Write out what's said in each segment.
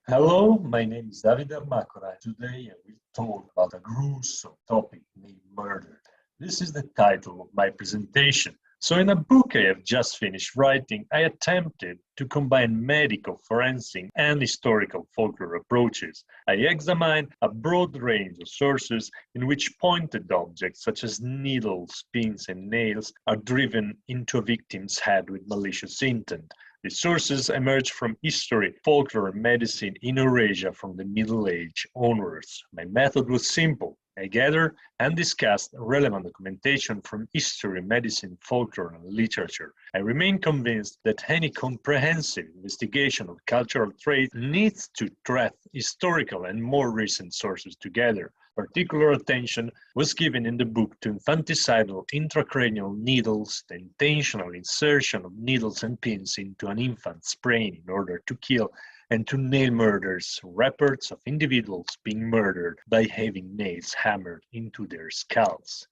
Hello, my name is Davide Ermacora. Today I will talk about a gruesome topic named murder. This is the title of my presentation. So in a book I have just finished writing, I attempted to combine medical, forensic, and historical folklore approaches. I examined a broad range of sources in which pointed objects such as needles, pins, and nails are driven into a victim's head with malicious intent. The sources emerge from history, folklore, and medicine in Eurasia from the Middle Age onwards. My method was simple. I gathered and discussed relevant documentation from history, medicine, folklore, and literature. I remain convinced that any comprehensive investigation of cultural traits needs to thread historical and more recent sources together. Particular attention was given in the book to infanticidal intracranial needles, the intentional insertion of needles and pins into an infant's brain in order to kill, and to nail murders, reports of individuals being murdered by having nails hammered into their skulls.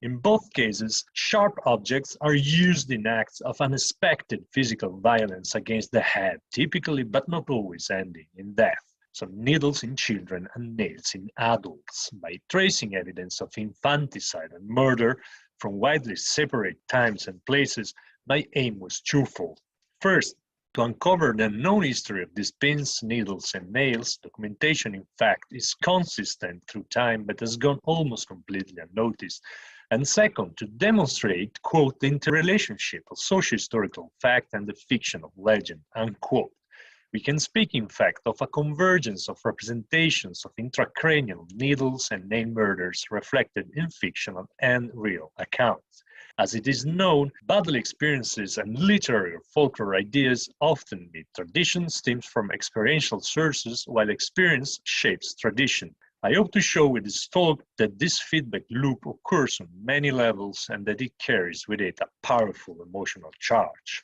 In both cases, sharp objects are used in acts of unexpected physical violence against the head, typically but not always ending in death. Some needles in children and nails in adults. By tracing evidence of infanticide and murder from widely separate times and places, my aim was twofold. First, to uncover the known history of these pins, needles, and nails. Documentation, in fact, is consistent through time but has gone almost completely unnoticed. And second, to demonstrate, quote, the interrelationship of socio-historical fact and the fiction of legend, unquote. We can speak, in fact, of a convergence of representations of intracranial needles and nail murders reflected in fictional and real accounts. As it is known, bodily experiences and literary or folklore ideas often meet tradition stems from experiential sources, while experience shapes tradition. I hope to show with this talk that this feedback loop occurs on many levels and that it carries with it a powerful emotional charge.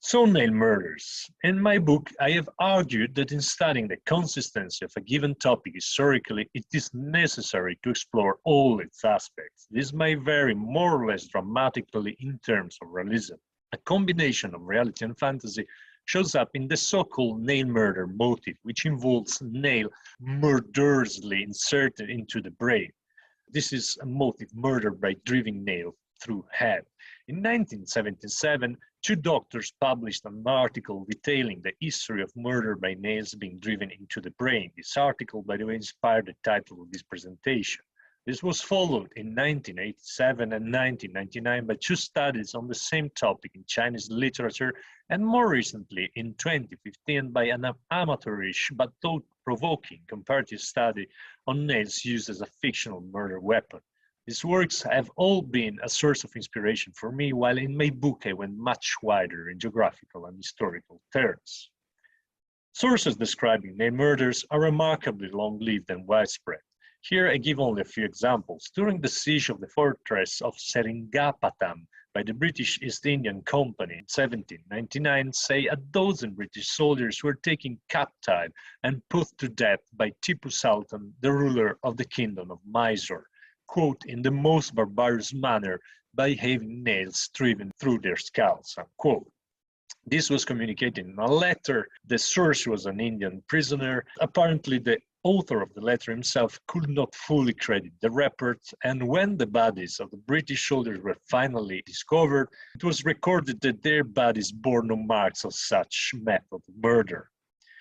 So, nail murders. In my book, I have argued that in studying the consistency of a given topic historically, it is necessary to explore all its aspects. This may vary more or less dramatically in terms of realism. A combination of reality and fantasy shows up in the so-called nail murder motif, which involves nail murderously inserted into the brain. This is a motif, murder by driving nail through head. In 1977, two doctors published an article detailing the history of murder by nails being driven into the brain. This article, by the way, inspired the title of this presentation. This was followed in 1987 and 1999 by two studies on the same topic in Chinese literature, and more recently in 2015 by an amateurish but thought-provoking comparative study on nails used as a fictional murder weapon. These works have all been a source of inspiration for me, while in my book I went much wider in geographical and historical terms. Sources describing nail murders are remarkably long-lived and widespread. Here I give only a few examples. During the siege of the fortress of Seringapatam by the British East Indian Company in 1799, say a dozen British soldiers were taken captive and put to death by Tipu Sultan, the ruler of the kingdom of Mysore, quote, in the most barbarous manner by having nails driven through their skulls, unquote. This was communicated in a letter. The source was an Indian prisoner. Apparently, the author of the letter himself could not fully credit the report, and when the bodies of the British soldiers were finally discovered, it was recorded that their bodies bore no marks of such method of murder.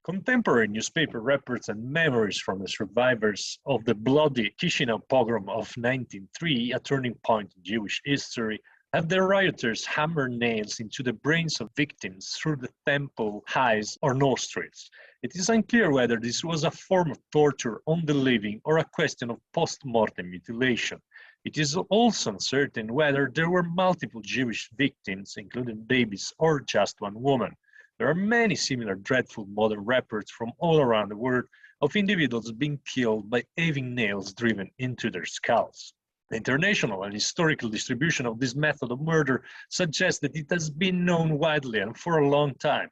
Contemporary newspaper reports and memories from the survivors of the bloody Chisinau pogrom of 1903, a turning point in Jewish history, have the rioters hammer nails into the brains of victims through the temple eyes or nostrils. It is unclear whether this was a form of torture on the living or a question of post-mortem mutilation. It is also uncertain whether there were multiple Jewish victims, including babies, or just one woman. There are many similar dreadful modern reports from all around the world of individuals being killed by having nails driven into their skulls. The international and historical distribution of this method of murder suggests that it has been known widely and for a long time,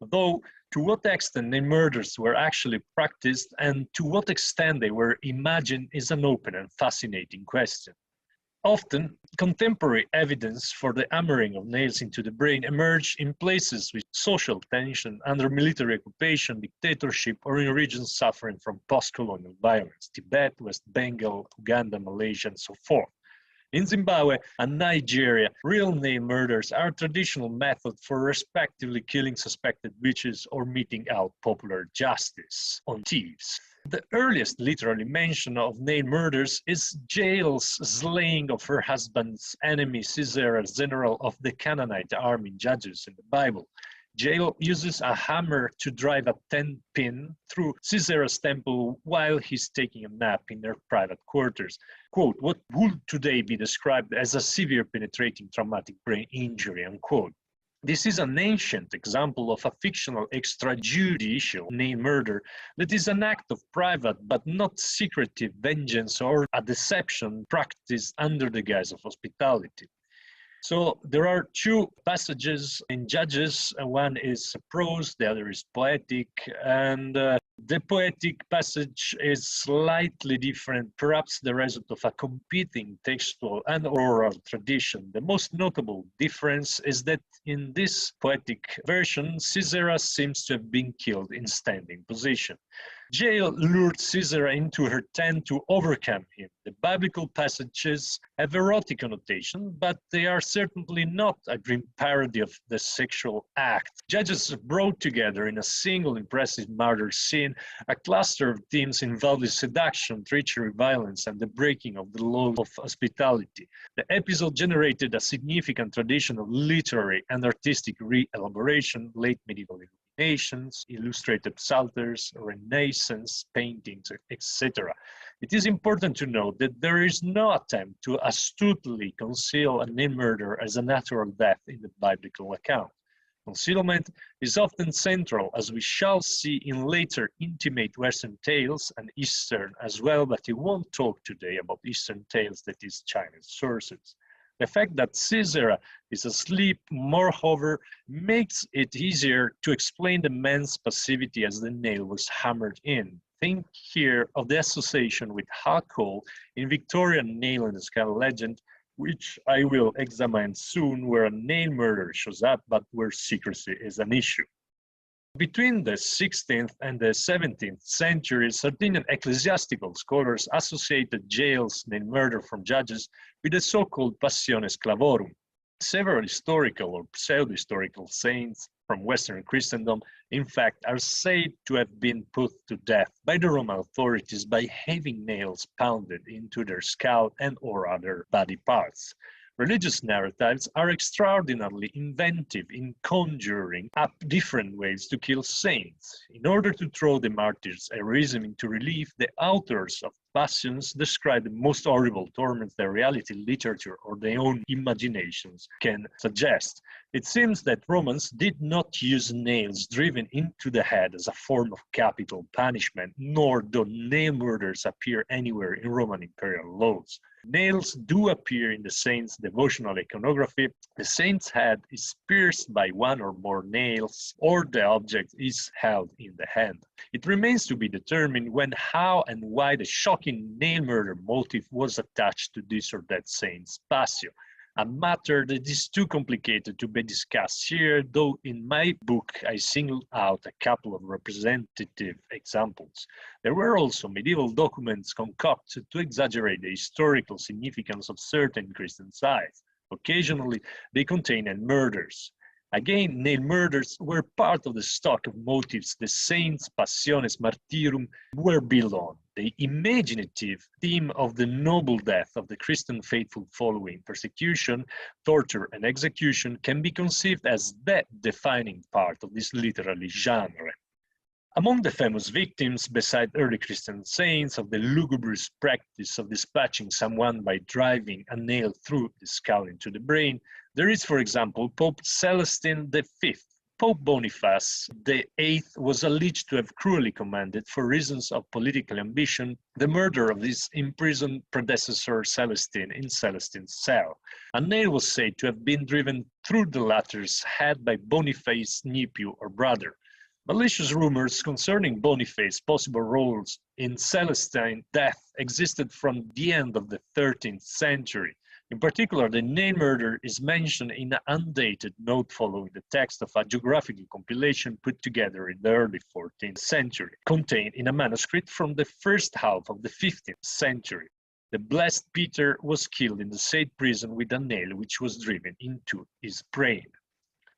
though to what extent the murders were actually practiced and to what extent they were imagined is an open and fascinating question. Often, contemporary evidence for the hammering of nails into the brain emerged in places with social tension, under military occupation, dictatorship, or in regions suffering from post-colonial violence: Tibet, West Bengal, Uganda, Malaysia, and so forth. In Zimbabwe and Nigeria, real nail murders are a traditional method for respectively killing suspected witches or meting out popular justice on thieves. The earliest literally mention of nail murders is Jael's slaying of her husband's enemy Sisera, general of the Canaanite army in Judges in the Bible. Jael uses a hammer to drive a 10-pin through Sisera's temple while he's taking a nap in their private quarters. Quote, what would today be described as a severe penetrating traumatic brain injury, unquote. This is an ancient example of a fictional extrajudicial nail murder that is an act of private but not secretive vengeance or a deception practiced under the guise of hospitality. So there are two passages in Judges. One is prose, the other is poetic, and the poetic passage is slightly different, perhaps the result of a competing textual and oral tradition. The most notable difference is that in this poetic version, Sisera seems to have been killed in standing position. Jael lured Sisera into her tent to overcome him. The biblical passages have erotic connotation, but they are certainly not a grim parody of the sexual act. Judges brought together in a single impressive murder scene a cluster of themes involving seduction, treachery, violence, and the breaking of the law of hospitality. The episode generated a significant tradition of literary and artistic re-elaboration, late medieval illuminations, illustrated psalters, Renaissance paintings, etc. It is important to note that there is no attempt to astutely conceal a nail murder as a natural death in the biblical account. Concealment is often central, as we shall see in later intimate Western tales and Eastern as well, but we won't talk today about Eastern tales, that is Chinese sources. The fact that Sisera is asleep, moreover, makes it easier to explain the man's passivity as the nail was hammered in. Think here of the association with alcohol in Victorian nail in the skull legend, which I will examine soon, where a nail murder shows up, but where secrecy is an issue. Between the 16th and the 17th centuries, Sardinian ecclesiastical scholars associated Jael's nail murder from Judges with the so-called Passiones Clavorum. Several historical or pseudo-historical saints from Western Christendom, in fact, are said to have been put to death by the Roman authorities by having nails pounded into their skull and or other body parts. Religious narratives are extraordinarily inventive in conjuring up different ways to kill saints. In order to throw the martyrs' heroism into relief, the authors of Passions describe the most horrible torments that reality, literature, or their own imaginations can suggest. It seems that Romans did not use nails driven into the head as a form of capital punishment, nor do nail murders appear anywhere in Roman imperial laws. Nails do appear in the saint's devotional iconography. The saint's head is pierced by one or more nails, or the object is held in the hand. It remains to be determined when, how, and why the shocking nail murder motive was attached to this or that saint's passio. A matter that is too complicated to be discussed here, though in my book I singled out a couple of representative examples. There were also medieval documents concocted to exaggerate the historical significance of certain Christian sites. Occasionally, they contained murders. Again, nail murders were part of the stock of motives the saints' Passiones Martyrum were built on. The imaginative theme of the noble death of the Christian faithful following persecution, torture, and execution can be conceived as the defining part of this literary genre. Among the famous victims, beside early Christian saints, of the lugubrious practice of dispatching someone by driving a nail through the skull into the brain, there is, for example, Pope Celestine V. Pope Boniface VIII was alleged to have cruelly commanded, for reasons of political ambition, the murder of his imprisoned predecessor Celestine in Celestine's cell. A nail was said to have been driven through the latter's head by Boniface's nephew or brother. Malicious rumors concerning Boniface's possible roles in Celestine's death existed from the end of the 13th century. In particular, the nail murder is mentioned in an undated note following the text of a geographical compilation put together in the early 14th century, contained in a manuscript from the first half of the 15th century. The blessed Peter was killed in the said prison with a nail which was driven into his brain.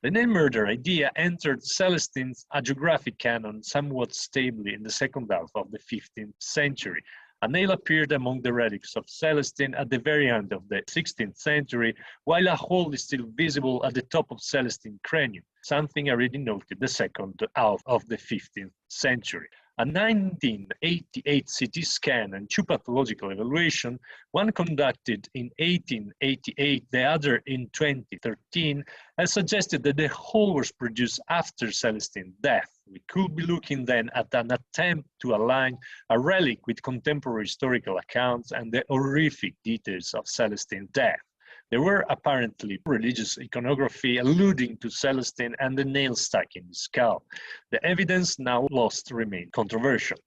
The nail murder idea entered Celestine's hagiographic canon somewhat stably in the second half of the 15th century. A nail appeared among the relics of Celestine at the very end of the 16th century, while a hole is still visible at the top of Celestine's cranium, something already noted the second half of the 15th century. A 1988 CT scan and two pathological evaluations, one conducted in 1888, the other in 2013, has suggested that the hole was produced after Celestine's death. We could be looking then at an attempt to align a relic with contemporary historical accounts and the horrific details of Celestine's death. There were apparently religious iconography alluding to Celestine and the nail stuck in his skull. The evidence now lost remained controversial.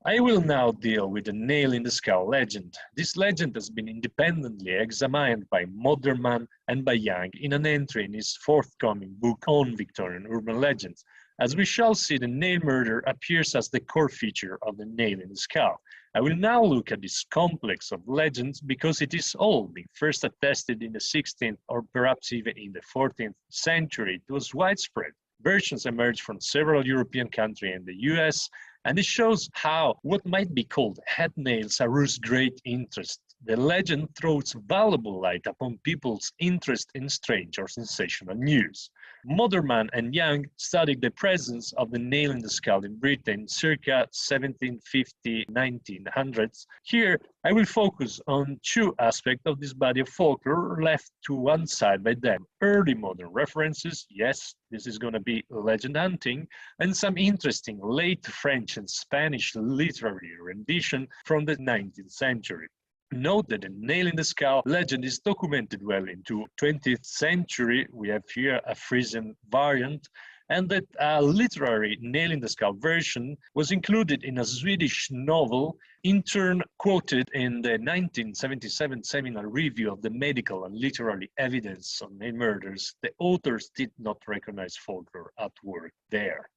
I will now deal with the nail in the skull legend. This legend has been independently examined by Moderman and by Young in an entry in his forthcoming book on Victorian urban legends. As we shall see, the nail murder appears as the core feature of the nail in the skull. I will now look at this complex of legends because it is all being first attested in the 16th or perhaps even in the 14th century. It was widespread. Versions emerged from several European countries and the US, and it shows how what might be called head nails arouse great interest. The legend throws valuable light upon people's interest in strange or sensational news. Moderman and Young studied the presence of the nail in the skull in Britain circa 1750-1900s. Here, I will focus on two aspects of this body of folklore left to one side by them. Early modern references, yes, this is going to be legend hunting, and some interesting late French and Spanish literary rendition from the 19th century. Note that the nail in the skull legend is documented well into 20th century. We have here a Frisian variant, and that a literary nail in the skull version was included in a Swedish novel, in turn quoted in the 1977 seminal review of the medical and literary evidence on nail murders. The authors did not recognize folklore at work there.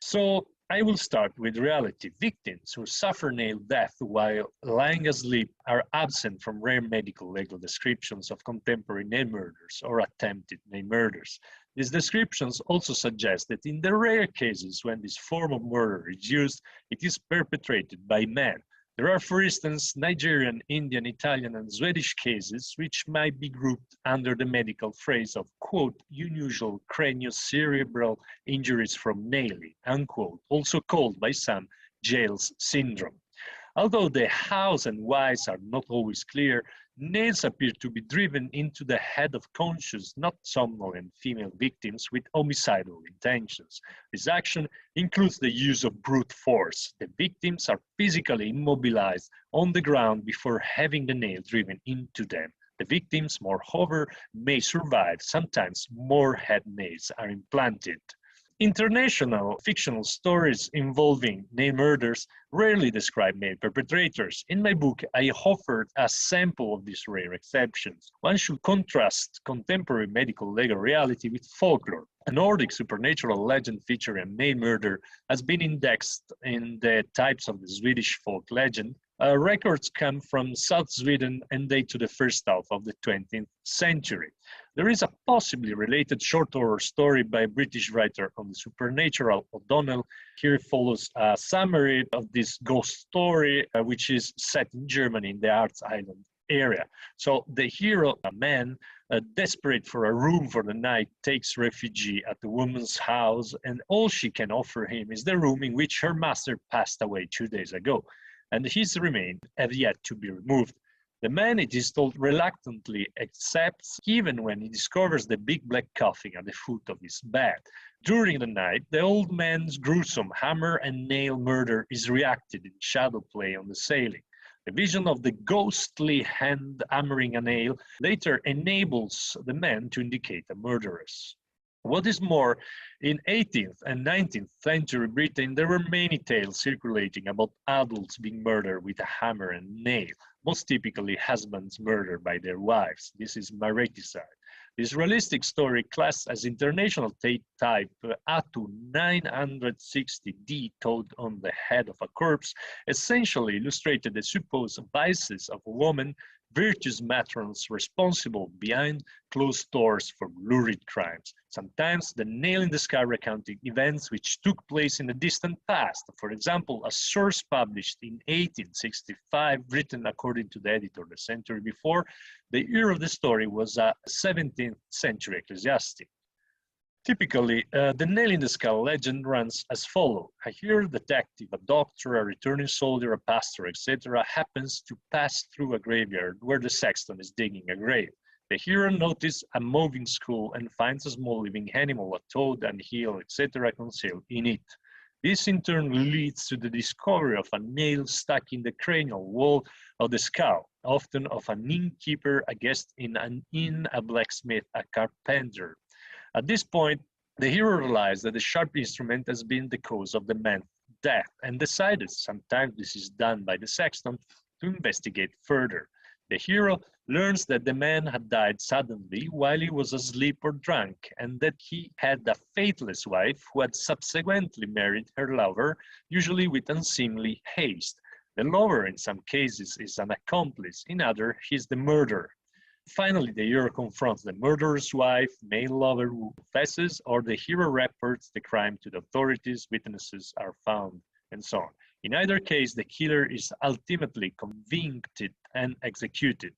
So I will start with reality. Victims who suffer nail death while lying asleep are absent from rare medical legal descriptions of contemporary nail murders or attempted nail murders. These descriptions also suggest that in the rare cases when this form of murder is used, it is perpetrated by men. There are, for instance, Nigerian, Indian, Italian, and Swedish cases which might be grouped under the medical phrase of, quote, unusual craniocerebral injuries from nailing, unquote, also called by some Giles syndrome. Although the hows and whys are not always clear, nails appear to be driven into the head of conscious, not somnolent female victims with homicidal intentions. This action includes the use of brute force. The victims are physically immobilized on the ground before having the nail driven into them. The victims, moreover, may survive. Sometimes more head nails are implanted. International fictional stories involving nail murders rarely describe male perpetrators. In my book, I offered a sample of these rare exceptions. One should contrast contemporary medical legal reality with folklore. A Nordic supernatural legend featuring a nail murder has been indexed in the types of the Swedish folk legend. Records come from South Sweden and date to the first half of the 20th century. There is a possibly related short horror story by a British writer on the supernatural, O'Donnell. Here follows a summary of this ghost story, which is set in Germany in the Arts Island area. So the hero, a man, desperate for a room for the night, takes refuge at the woman's house, and all she can offer him is the room in which her master passed away 2 days ago, and his remains have yet to be removed. The man, it is told, reluctantly accepts, even when he discovers the big black coffin at the foot of his bed. During the night, the old man's gruesome hammer and nail murder is reacted in shadow play on the ceiling. The vision of the ghostly hand hammering a nail later enables the man to indicate a murderess. What is more, in 18th and 19th century Britain, there were many tales circulating about adults being murdered with a hammer and nail, most typically husbands murdered by their wives. This is mariticide. This realistic story, classed as international type ATU 960D, told on the head of a corpse, essentially illustrated the supposed vices of a woman, virtuous matrons responsible behind closed doors for lurid crimes. Sometimes the nail in the sky recounting events which took place in the distant past. For example, a source published in 1865, written according to the editor the century before, the hero of the story was a 17th century ecclesiastic. Typically, the nail in the skull legend runs as follows. A hero, detective, a doctor, a returning soldier, a pastor, etc. happens to pass through a graveyard where the sexton is digging a grave. The hero notices a moving skull and finds a small living animal, a toad, an eel, etc. concealed in it. This in turn leads to the discovery of a nail stuck in the cranial wall of the skull, often of an innkeeper, a guest in an inn, a blacksmith, a carpenter. At this point, the hero realized that the sharp instrument has been the cause of the man's death and decided, sometimes this is done by the sexton, to investigate further. The hero learns that the man had died suddenly while he was asleep or drunk, and that he had a faithless wife who had subsequently married her lover, usually with unseemly haste. The lover in some cases is an accomplice, in others he is the murderer. Finally, the hero confronts the murderer's wife, male lover who confesses, or the hero reports the crime to the authorities, witnesses are found, and so on. In either case, the killer is ultimately convicted and executed.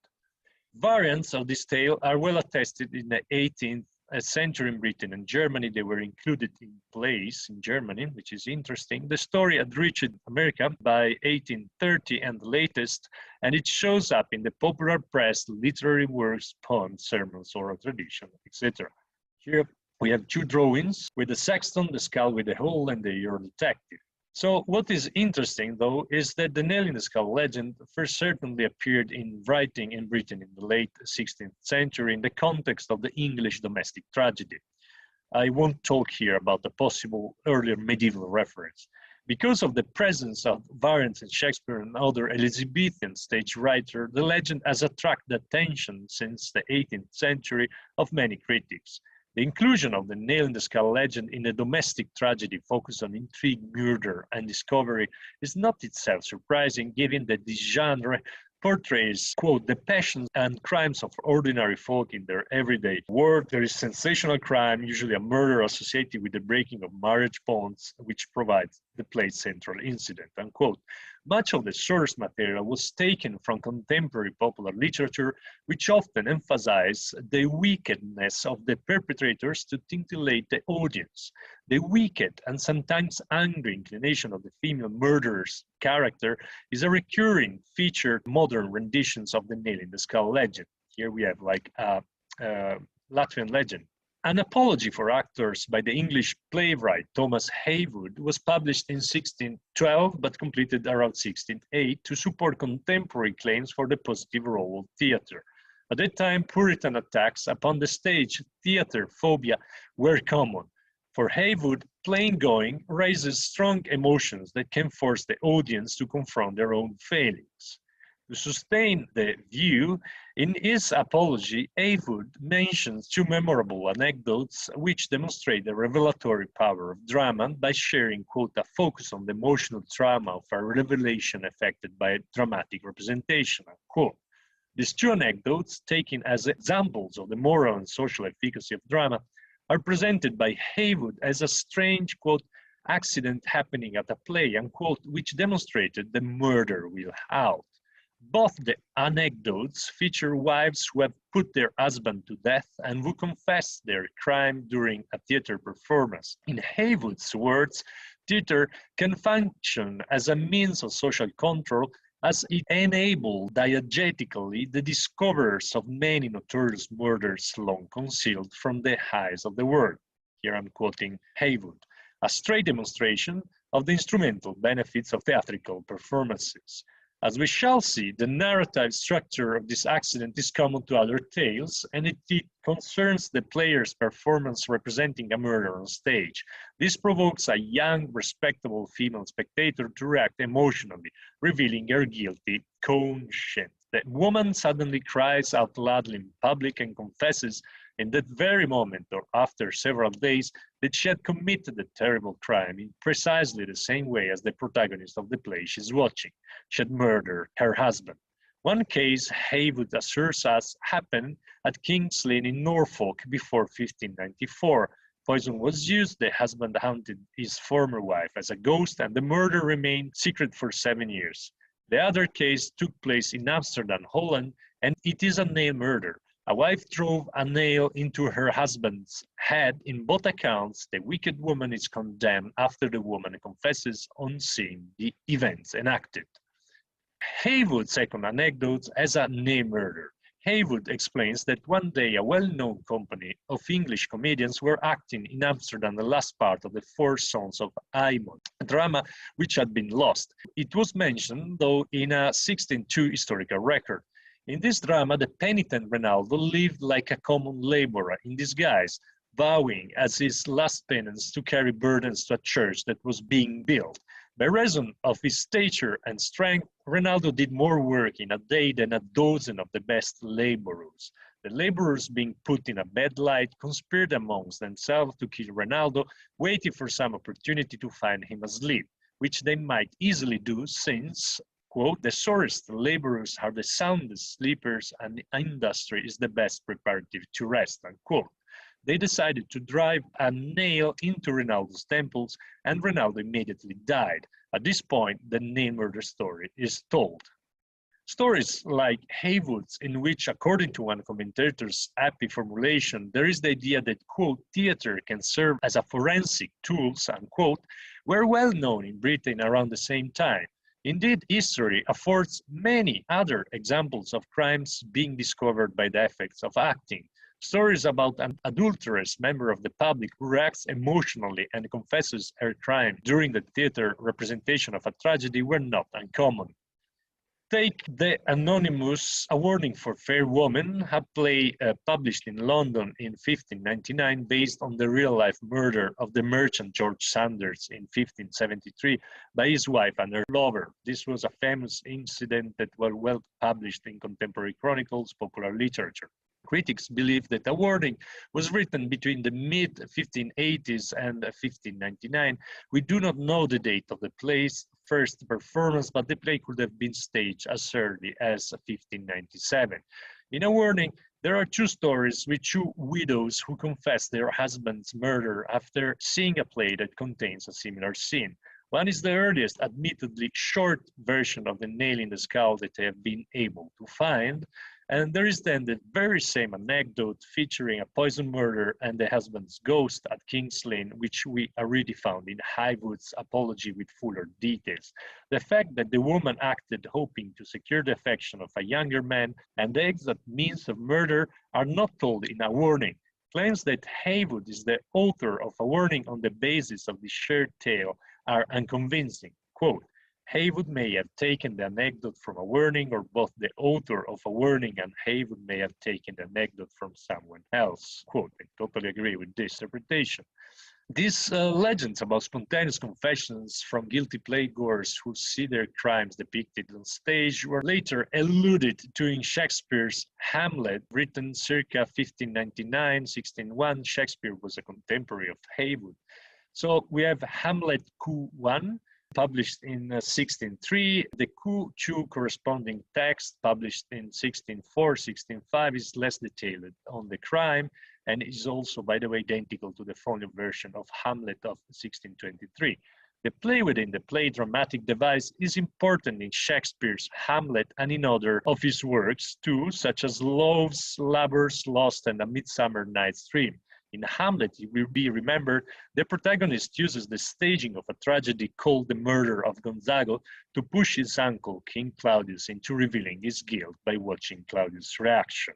Variants of this tale are well attested in the 18th century in Britain and Germany. They were included in plays in Germany, which is interesting. The story had reached America by 1830 and the latest, and it shows up in the popular press, literary works, poems, sermons, oral tradition, etc. Here we have two drawings with the sexton, the skull with the hole, and the hero detective. So what is interesting, though, is that the nail in the skull legend first certainly appeared in writing in Britain in the late 16th century in the context of the English domestic tragedy. I won't talk here about the possible earlier medieval reference. Because of the presence of variants in Shakespeare and other Elizabethan stage writers, the legend has attracted attention since the 18th century of many critics. The inclusion of the nail in the skull legend in a domestic tragedy focused on intrigue, murder, and discovery is not itself surprising, given that this genre portrays, quote, the passions and crimes of ordinary folk in their everyday world. There is sensational crime, usually a murder associated with the breaking of marriage bonds, which provides the play's central incident, unquote. Much of the source material was taken from contemporary popular literature, which often emphasizes the wickedness of the perpetrators to titillate the audience. The wicked and sometimes angry inclination of the female murderer's character is a recurring feature in modern renditions of the nail in the skull legend. Here we have like a Latvian legend. An apology for actors by the English playwright Thomas Heywood was published in 1612 but completed around 1608 to support contemporary claims for the positive role of theatre. At that time, Puritan attacks upon the stage theatre phobia were common. For Heywood, plain going raises strong emotions that can force the audience to confront their own failings. To sustain the view, in his apology, Heywood mentions two memorable anecdotes which demonstrate the revelatory power of drama by sharing, quote, a focus on the emotional trauma of a revelation affected by dramatic representation, unquote. These two anecdotes, taken as examples of the moral and social efficacy of drama, are presented by Heywood as a strange, quote, accident happening at a play, unquote, which demonstrated the murder will out. Both the anecdotes feature wives who have put their husband to death and who confess their crime during a theater performance. In Heywood's words, theater can function as a means of social control as it enabled diegetically the discoverers of many notorious murders long concealed from the eyes of the world. Here I'm quoting Heywood, a stray demonstration of the instrumental benefits of theatrical performances. As we shall see, the narrative structure of this accident is common to other tales, and it concerns the player's performance representing a murder on stage. This provokes a young, respectable female spectator to react emotionally, revealing her guilty conscience. The woman suddenly cries out loudly in public and confesses in that very moment or after several days that she had committed a terrible crime in precisely the same way as the protagonist of the play she's watching. She had murdered her husband. One case, Haywood asserts us, happened at King's Lynn in Norfolk before 1594. Poison was used, the husband haunted his former wife as a ghost, and the murder remained secret for 7 years. The other case took place in Amsterdam, Holland, and it is a nail murder. A wife drove a nail into her husband's head. In both accounts, the wicked woman is condemned after the woman confesses on seeing the events enacted. Haywood's second anecdote as a nail murder. Haywood explains that one day a well-known company of English comedians were acting in Amsterdam the last part of the Four Sons of Aymon, a drama which had been lost. It was mentioned, though, in a 1602 historical record. In this drama, the penitent Renaldo lived like a common laborer in disguise, vowing as his last penance to carry burdens to a church that was being built. By reason of his stature and strength, Renaldo did more work in a day than a dozen of the best laborers. The laborers, being put in a bad light, conspired amongst themselves to kill Renaldo, waiting for some opportunity to find him asleep, which they might easily do since, quote, the sorest laborers are the soundest sleepers and industry is the best preparative to rest, unquote. They decided to drive a nail into Renaldo's temples, and Renaldo immediately died. At this point, the nail murder story is told. Stories like Haywood's, in which, according to one commentator's happy formulation, there is the idea that, quote, theater can serve as a forensic tool, unquote, were well known in Britain around the same time. Indeed, history affords many other examples of crimes being discovered by the effects of acting. Stories about an adulterous member of the public who reacts emotionally and confesses her crime during the theater representation of a tragedy were not uncommon. Take The Anonymous, A Warning for Fair Women, a play published in London in 1599 based on the real-life murder of the merchant George Sanders in 1573 by his wife and her lover. This was a famous incident that was well published in contemporary chronicles, popular literature. Critics believe that A Warning was written between the mid-1580s and 1599. We do not know the date of the play's first performance, but the play could have been staged as early as 1597. In A Warning, there are two stories with two widows who confess their husband's murder after seeing a play that contains a similar scene. One is the earliest, admittedly short version of the nail in the skull that they have been able to find. And there is then the very same anecdote featuring a poison murder and the husband's ghost at King's Lynn, which we already found in Haywood's apology with fuller details. The fact that the woman acted hoping to secure the affection of a younger man and the exact means of murder are not told in A Warning. Claims that Haywood is the author of A Warning on the basis of the shared tale are unconvincing. Quote, Haywood may have taken the anecdote from A Warning, or both the author of A Warning and Haywood may have taken the anecdote from someone else. Quote, I totally agree with this interpretation. These legends about spontaneous confessions from guilty playgoers who see their crimes depicted on stage were later alluded to in Shakespeare's Hamlet, written circa 1599-1601. Shakespeare was a contemporary of Haywood. So we have Hamlet Q1, published in 1603. The Q2 corresponding text, published in 1604-1605, is less detailed on the crime and is also, by the way, identical to the folio version of Hamlet of 1623. The play within the play dramatic device is important in Shakespeare's Hamlet and in other of his works too, such as Love's Labour's Lost and A Midsummer Night's Dream. In Hamlet, it will be remembered, the protagonist uses the staging of a tragedy called The Murder of Gonzago to push his uncle, King Claudius, into revealing his guilt by watching Claudius' reaction.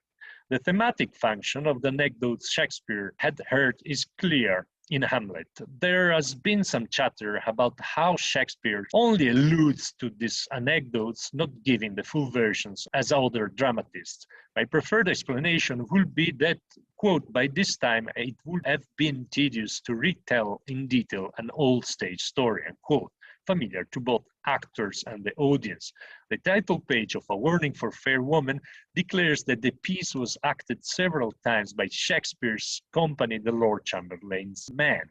The thematic function of the anecdotes Shakespeare had heard is clear. in Hamlet. There has been some chatter about how Shakespeare only alludes to these anecdotes, not giving the full versions as other dramatists. My preferred explanation would be that, quote, by this time it would have been tedious to retell in detail an old stage story, unquote, familiar to both actors and the audience. The title page of A Warning for Fair Woman declares that the piece was acted several times by Shakespeare's company, the Lord Chamberlain's Men.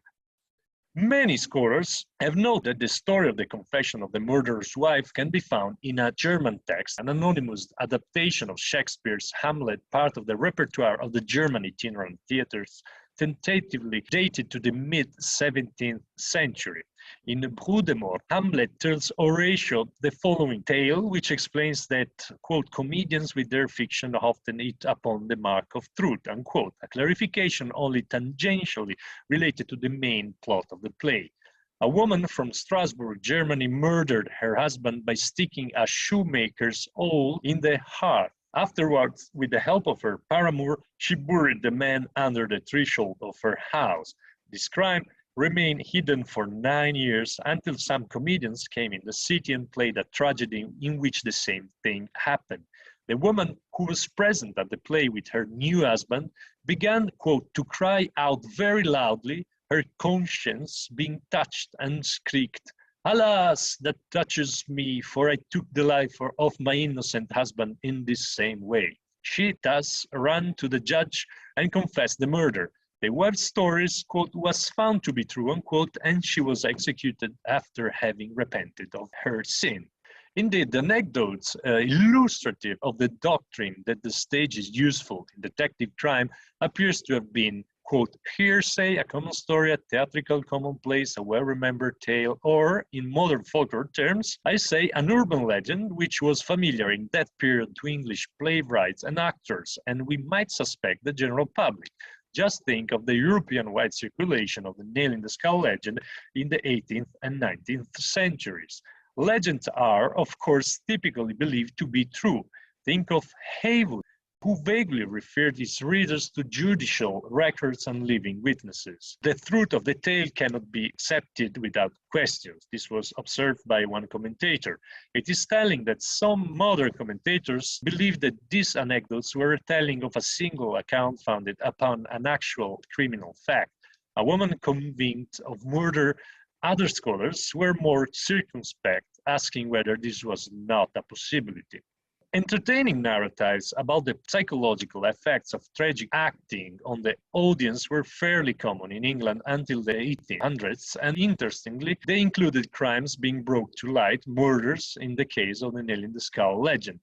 Many scholars have noted the story of the confession of the murderer's wife can be found in a German text, an anonymous adaptation of Shakespeare's Hamlet, part of the repertoire of the German itinerant theaters, tentatively dated to the mid-17th century. In Brudemort, Hamlet tells Horatio the following tale, which explains that, quote, comedians with their fiction often hit upon the mark of truth, unquote, a clarification only tangentially related to the main plot of the play. A woman from Strasbourg, Germany, murdered her husband by sticking a shoemaker's awl in the heart. Afterwards, with the help of her paramour, she buried the man under the threshold of her house. This crime remained hidden for 9 years until some comedians came in the city and played a tragedy in which the same thing happened. The woman who was present at the play with her new husband began, quote, to cry out very loudly, her conscience being touched, and shrieked, "Alas, that touches me, for I took the life of my innocent husband in this same way." She thus ran to the judge and confessed the murder. The wife's story, quote, was found to be true, unquote, and she was executed after having repented of her sin. Indeed, the anecdotes illustrative of the doctrine that the stage is useful in detective crime appears to have been, quote, hearsay, a common story, a theatrical commonplace, a well-remembered tale, or, in modern folklore terms, I say an urban legend which was familiar in that period to English playwrights and actors, and we might suspect the general public. Just think of the European-wide circulation of the nail-in-the-skull legend in the 18th and 19th centuries. Legends are, of course, typically believed to be true. Think of Haywood, who vaguely referred his readers to judicial records and living witnesses. The truth of the tale cannot be accepted without questions. This was observed by one commentator. It is telling that some modern commentators believe that these anecdotes were a telling of a single account founded upon an actual criminal fact. A woman convicted of murder. Other scholars were more circumspect, asking whether this was not a possibility. Entertaining narratives about the psychological effects of tragic acting on the audience were fairly common in England until the 1800s, and interestingly, they included crimes being brought to light, murders in the case of the nail-in-the-skull legend.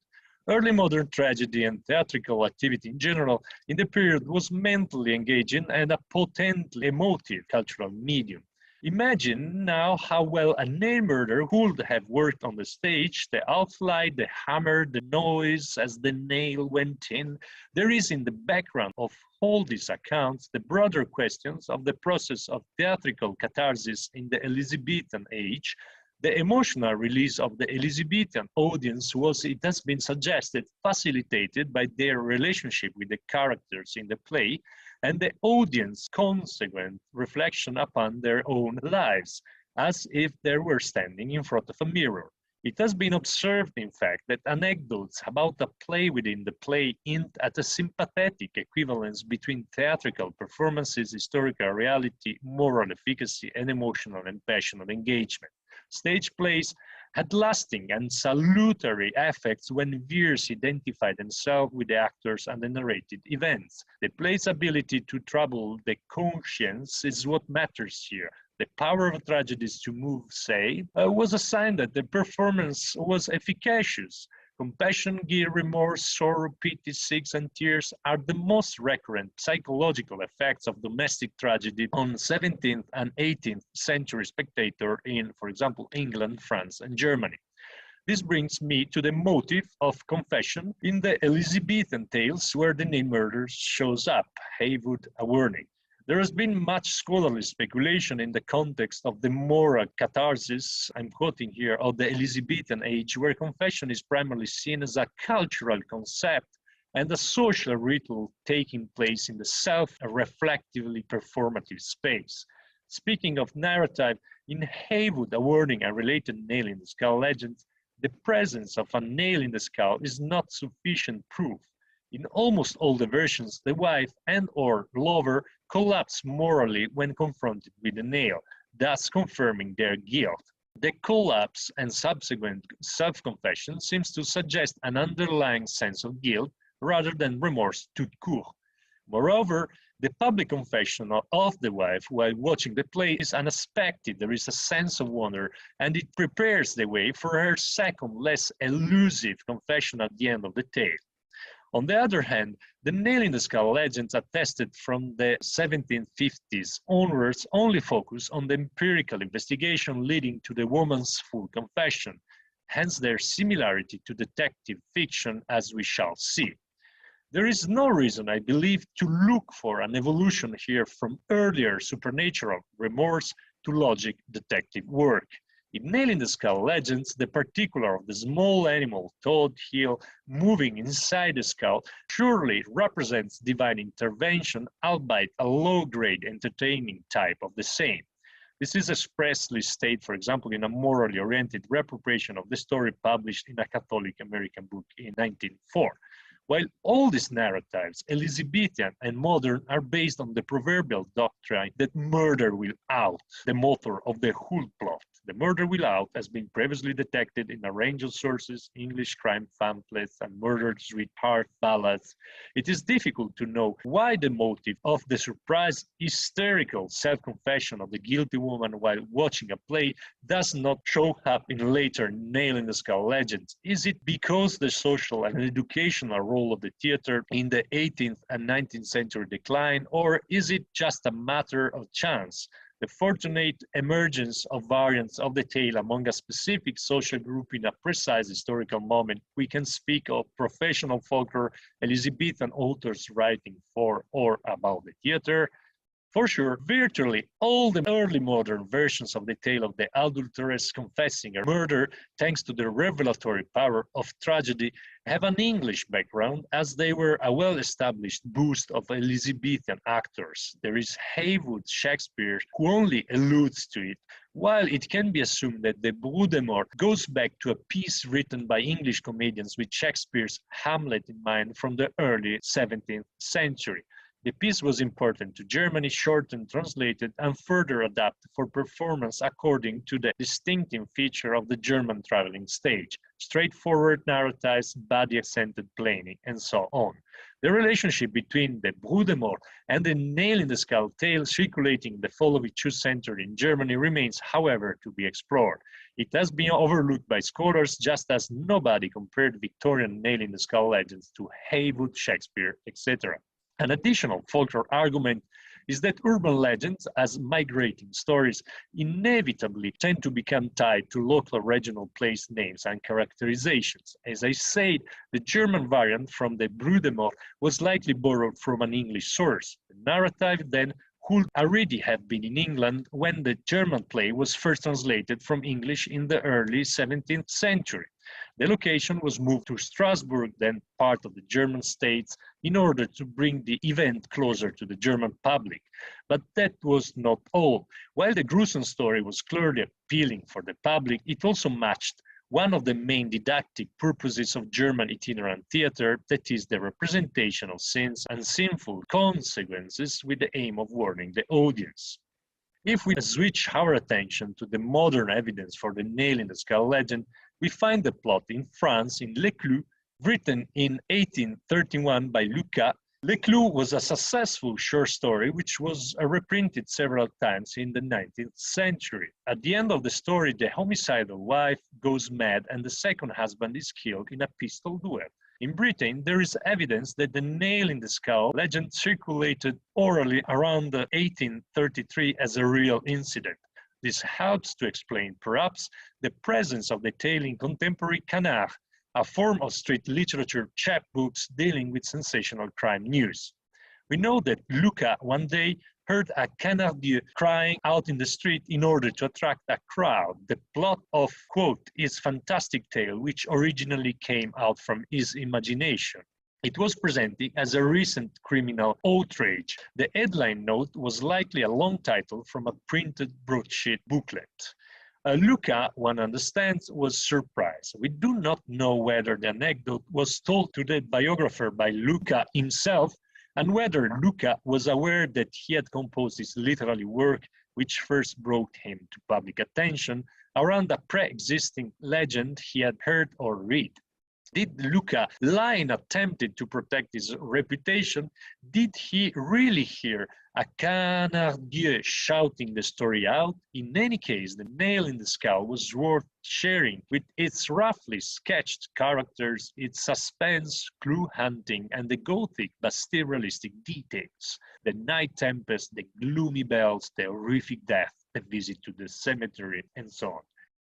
Early modern tragedy and theatrical activity in general in the period was mentally engaging and a potently emotive cultural medium. Imagine now how well a nail murder would have worked on the stage, the outline, the hammer, the noise as the nail went in. There is in the background of all these accounts the broader questions of the process of theatrical catharsis in the Elizabethan age. The emotional release of the Elizabethan audience was, it has been suggested, facilitated by their relationship with the characters in the play, and the audience's consequent reflection upon their own lives, as if they were standing in front of a mirror. It has been observed, in fact, that anecdotes about a play within the play hint at a sympathetic equivalence between theatrical performances, historical reality, moral efficacy, and emotional and passionate engagement. Stage plays had lasting and salutary effects when viewers identified themselves with the actors and the narrated events. The play's ability to trouble the conscience is what matters here. The power of tragedies to move, say, was a sign that the performance was efficacious. Compassion, guilt, remorse, sorrow, pity, sighs, and tears are the most recurrent psychological effects of domestic tragedy on 17th and 18th century spectator in, for example, England, France, and Germany. This brings me to the motive of confession in the Elizabethan tales where the nail murder shows up, Haywood, a warning. There has been much scholarly speculation in the context of the moral catharsis, I'm quoting here, of the Elizabethan age, where confession is primarily seen as a cultural concept and a social ritual taking place in the self-reflectively performative space. Speaking of narrative, in Haywood, a warning and related nail in the skull legends, the presence of a nail in the skull is not sufficient proof. In almost all the versions, the wife and/or lover collapse morally when confronted with the nail, thus confirming their guilt. The collapse and subsequent self-confession seems to suggest an underlying sense of guilt rather than remorse tout court. Moreover, the public confession of the wife while watching the play is unexpected. There is a sense of wonder, and it prepares the way for her second, less elusive confession at the end of the tale. On the other hand, the nail in the skull legends attested from the 1750s onwards only focus on the empirical investigation leading to the woman's full confession, hence their similarity to detective fiction, as we shall see. There is no reason, I believe, to look for an evolution here from earlier supernatural remorse to logic detective work. In Nail in the Skull legends, the particular of the small animal toad heel moving inside the skull surely represents divine intervention, albeit a low-grade entertaining type of the same. This is expressly stated, for example, in a morally oriented reappropriation of the story published in a Catholic American book in 1904. While all these narratives, Elizabethan and modern, are based on the proverbial doctrine that murder will out, the motto of the whole plot. The murder will out has been previously detected in a range of sources, English crime pamphlets and murder sweetheart ballads. It is difficult to know why the motive of the surprise, hysterical self-confession of the guilty woman while watching a play does not show up in later Nail in the Skull legends. Is it because the social and educational role of the theater in the 18th and 19th century decline, or is it just a matter of chance? The fortunate emergence of variants of the tale among a specific social group in a precise historical moment. We can speak of professional folklore, Elizabethan authors writing for or about the theater. For sure, virtually all the early modern versions of the tale of the adulteress confessing a murder, thanks to the revelatory power of tragedy, have an English background, as they were a well-established boost of Elizabethan actors. There is Haywood Shakespeare, who only alludes to it, while it can be assumed that the Brouille de Mort goes back to a piece written by English comedians with Shakespeare's Hamlet in mind from the early 17th century. The piece was imported to Germany, shortened, translated, and further adapted for performance according to the distinctive feature of the German traveling stage: straightforward narratives, body accented planing, and so on. The relationship between the Brouille de Mort and the Nail in the Skull tale circulating in the fall of the 2nd century in Germany remains, however, to be explored. It has been overlooked by scholars, just as nobody compared Victorian Nail in the Skull legends to Haywood Shakespeare, etc. An additional folklore argument is that urban legends, as migrating stories, inevitably tend to become tied to local regional place names and characterizations. As I said, the German variant from the Brouille de Mort was likely borrowed from an English source. The narrative then could already have been in England when the German play was first translated from English in the early 17th century. The location was moved to Strasbourg, then part of the German states, in order to bring the event closer to the German public. But that was not all. While the gruesome story was clearly appealing for the public, it also matched one of the main didactic purposes of German itinerant theater, that is the representation of sins and sinful consequences with the aim of warning the audience. If we switch our attention to the modern evidence for the Nail in the Skull legend, we find the plot in France in Le Clou, written in 1831 by Lucas. Le Clou was a successful short story which was reprinted several times in the 19th century. At the end of the story, the homicidal wife goes mad and the second husband is killed in a pistol duel. In Britain, there is evidence that the Nail in the Skull legend circulated orally around 1833 as a real incident. This helps to explain, perhaps, the presence of the tale in contemporary canard, a form of street literature chapbooks dealing with sensational crime news. We know that Lucas one day heard a canardier crying out in the street in order to attract a crowd. The plot of, quote, his fantastic tale, which originally came out from his imagination. It was presented as a recent criminal outrage. The headline note was likely a long title from a printed broadsheet booklet. Luca, one understands, was surprised. We do not know whether the anecdote was told to the biographer by Luca himself, and whether Luca was aware that he had composed his literary work, which first brought him to public attention, around a pre-existing legend he had heard or read. Did Luca lie in attempting to protect his reputation? Did he really hear a canardier shouting the story out? In any case, the nail in the skull was worth sharing with its roughly sketched characters, its suspense, clue hunting, and the gothic but still realistic details. The night tempest, the gloomy bells, the horrific death, the visit to the cemetery, and so on.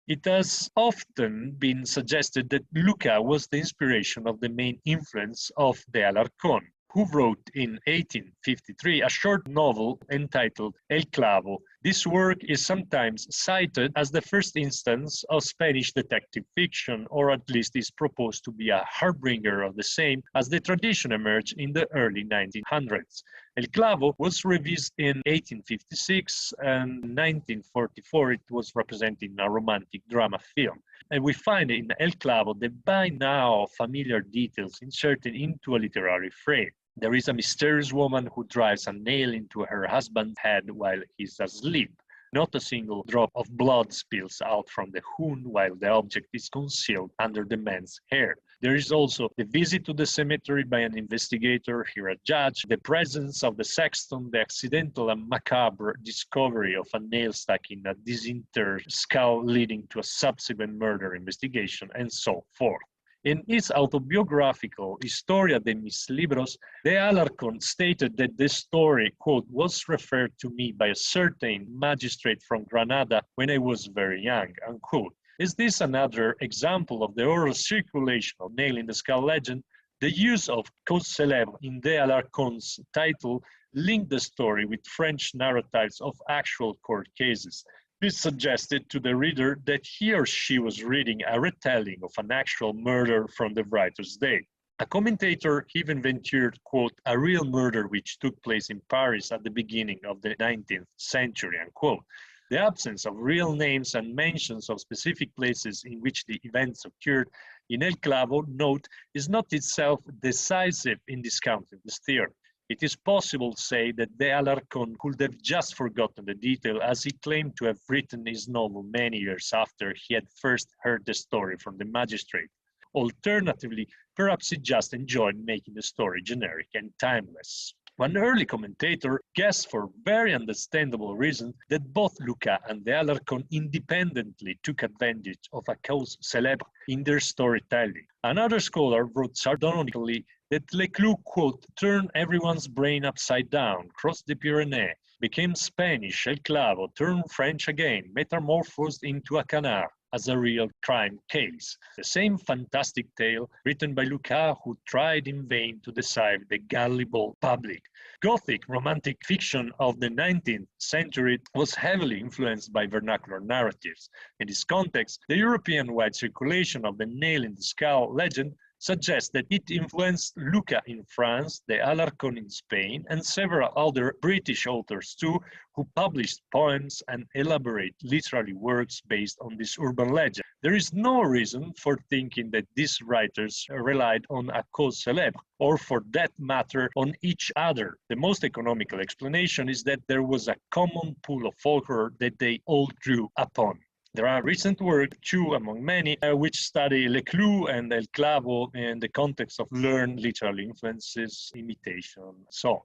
It has often been suggested that Luca was the inspiration of the main influence of de Alarcón, who wrote in 1853 a short novel entitled El Clavo. This work is sometimes cited as the first instance of Spanish detective fiction, or at least is proposed to be a harbinger of the same, as the tradition emerged in the early 1900s. El Clavo was revised in 1856, and in 1944 it was represented in a romantic drama film. And we find in El Clavo the by now familiar details inserted into a literary frame. There is a mysterious woman who drives a nail into her husband's head while he's asleep. Not a single drop of blood spills out from the wound while the object is concealed under the man's hair. There is also the visit to the cemetery by an investigator, here a judge, the presence of the sexton, the accidental and macabre discovery of a nail stuck in a disinterred skull leading to a subsequent murder investigation, and so forth. In his autobiographical Historia de mis libros, de Alarcón stated that the story, quote, was referred to me by a certain magistrate from Granada when I was very young, unquote. Is this another example of the oral circulation of nail in the skull legend? The use of cause célèbre in de Alarcón's title linked the story with French narratives of actual court cases. This suggested to the reader that he or she was reading a retelling of an actual murder from the writer's day. A commentator even ventured, quote, a real murder which took place in Paris at the beginning of the 19th century, unquote. The absence of real names and mentions of specific places in which the events occurred in El Clavo, note, is not itself decisive in discounting this theory. It is possible to say that de Alarcón could have just forgotten the detail, as he claimed to have written his novel many years after he had first heard the story from the magistrate. Alternatively, perhaps he just enjoyed making the story generic and timeless. One early commentator guessed, for very understandable reasons, that both Luca and de Alarcón independently took advantage of a cause célèbre in their storytelling. Another scholar wrote sardonically that Leclou, quote, turned everyone's brain upside down, crossed the Pyrenees, became Spanish, El Clavo, turned French again, metamorphosed into a canard, as a real crime case. The same fantastic tale written by Luca, who tried in vain to deceive the gullible public. Gothic romantic fiction of the 19th century was heavily influenced by vernacular narratives. In this context, the European-wide circulation of the nail in the skull legend suggests that it influenced Luca in France, de Alarcón in Spain, and several other British authors too, who published poems and elaborate literary works based on this urban legend. There is no reason for thinking that these writers relied on a cause célèbre, or for that matter, on each other. The most economical explanation is that there was a common pool of folklore that they all drew upon. There are recent works, two among many, which study Leclou and El Clavo in the context of learned literary influences, imitation, and so on.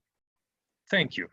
Thank you.